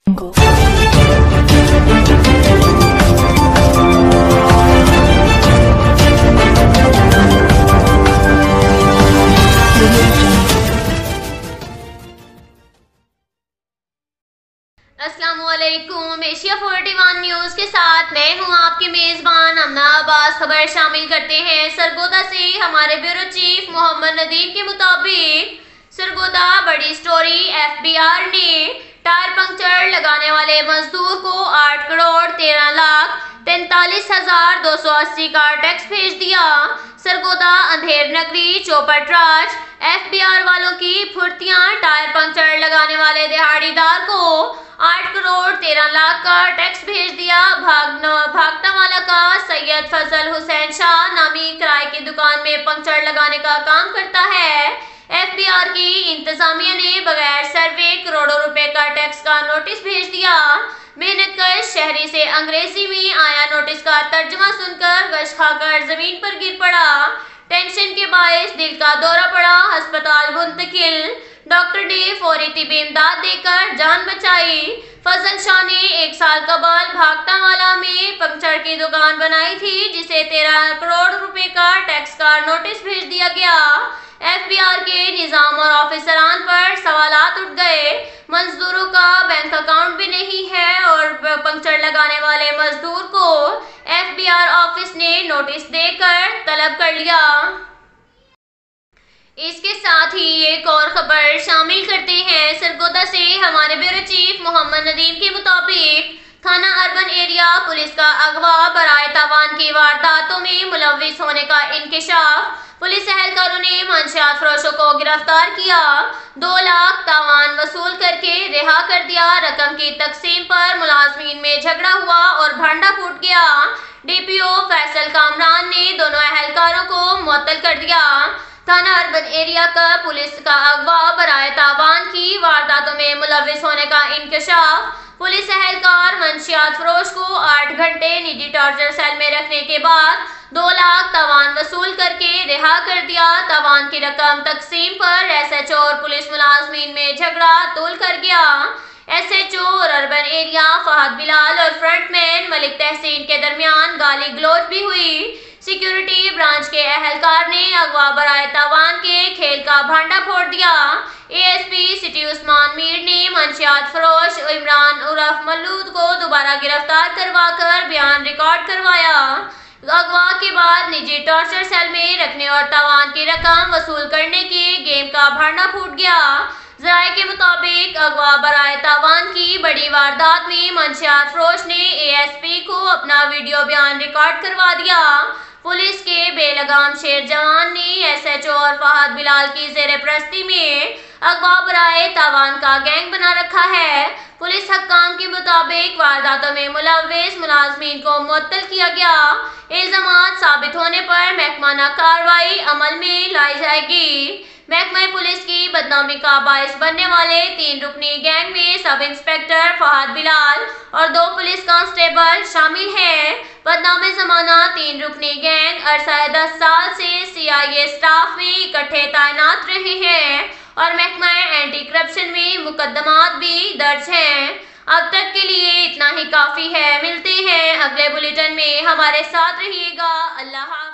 अस्सलामुअलैकुम। Asia 41 news के साथ मैं हूं आपकी मेज़बान अमना अब्बास। खबर शामिल करते हैं सरगोदा से। हमारे ब्यूरो चीफ मोहम्मद नदीम के मुताबिक सरगोदा बड़ी स्टोरी, एफबीआर ने टायर पंक्चर लगाने वाले मजदूर को 8 करोड़ 13 लाख 43,280 का टैक्स भेज दिया। सरगोदा अंधेर नगरी चौपट राज एफबीआर वालों की फुर्तियां। टायर पंक्चर लगाने वाले दिहाड़ीदार को 8 करोड़ 13 लाख का टैक्स भेज दिया। भागटावाला का सैयद फजल हुसैन शाह नामी किराए की दुकान में पंक्चर लगाने का काम करता है। एफबीआर की इंतजामिया ने बगैर सर्वे करोड़ों रुपए का टैक्स का नोटिस भेज दिया। मेहनतकश शहरी से अंग्रेजी में आया नोटिस का तर्जुमा सुनकर गश खाकर जमीन पर गिर पड़ा। टेंशन के बायस दिल का दौरा पड़ा, अस्पताल मुंतकिल। डॉक्टर ने फौरी तिब्बी इमदाद देकर जान बचाई। फजल शाह ने 1 साल कबल भागटावाला में पंक्चर की दुकान बनाई थी, जिसे 13 करोड़ रुपए का टैक्स का नोटिस भेज दिया गया। एफबीआर के निजाम और ऑफिसरान पर सवालात उठ गए। मजदूरों का बैंक अकाउंट भी नहीं है और पंक्चर लगाने वाले मजदूर को एफबीआर ऑफिस ने नोटिस देकर तलब कर लिया। इसके साथ ही एक और खबर शामिल करते हैं सरगोदा से। हमारे ब्यूरो चीफ मोहम्मद नदीम के मुताबिक थाना अर्बन एरिया पुलिस का अगवा बराए तावान की वारदातों में मुलविस होने का इंकशाफ। पुलिस एहलकारों ने मंशियात फरोशों को गिरफ्तार किया, 2 लाख तावान वसूल करके रिहा कर दिया। रकम की तकसीम पर मुलाजमीन में झगड़ा हुआ और भांडा फूट गया। डीपीओ फैसल कामरान ने दोनों एहलकारों को मुअत्तल कर दिया। थाना अर्बन एरिया का पुलिस का अगवा बराए तावान की वारदातों में मुलविस होने का इंकशाफ। पुलिस एहलकार मंशियात फरोश को 8 घंटे निजी टॉर्चर सेल में रखने के बाद 2 लाख तावान वसूल करके रिहा कर दिया। तावान की रकम तकसीम पर एसएचओ और पुलिस मुलाजमीन में झगड़ा तूल कर गया। एसएचओ और अर्बन एरिया फहद बिलाल और फ्रंटमैन मलिक तहसीन के दरमियान गाली गलौज भी हुई। सिक्योरिटी ब्रांच के एहलकार ने अगवा बराए तावान के खेल का भांडा फोड़ दिया। एएसपी सिटी उस्मान मीर ने मंशियात फरोश इमरान उर्फ मल्लूद को दोबारा गिरफ्तार करवाकर बयान रिकॉर्ड करवाया। अगवा के बाद निजी टॉर्चर सेल में रखने और तावान की रकम वसूल करने के गेम का भांडा फूट गया। ज़राए के मुताबिक अगवा बराए तावान की बड़ी वारदात में मंशियात फरोश ने एएसपी को अपना वीडियो बयान रिकॉर्ड करवा दिया। पुलिस के बेलगाम शेर जवान ने एसएचओ और फहद बिलाल की जेर प्रस्ती में अगवा बराए तावान का गैंग बना रखा है। पुलिस हक्काम के मुताबिक वारदातों में मुलविस मुलाजमीन को मुअत्तल किया गया। इल्जामात साबित होने पर महकमाना कार्रवाई अमल में लाई जाएगी। महकमा पुलिस की बदनामी का बायस बनने वाले 3 रुकनी गैंग में सब इंस्पेक्टर फहद बिलाल और 2 पुलिस कांस्टेबल शामिल हैं। बदनामे ज़माना 3 रुकनी गैंग अरसा 10 साल से CIA स्टाफ में इकट्ठे तैनात रहे हैं और महकमा एंटी करप्शन में मुकदमात भी दर्ज हैं। अब तक के लिए इतना ही काफ़ी है। मिलते हैं अगले बुलेटिन में, हमारे साथ रहिएगा। अल्लाह।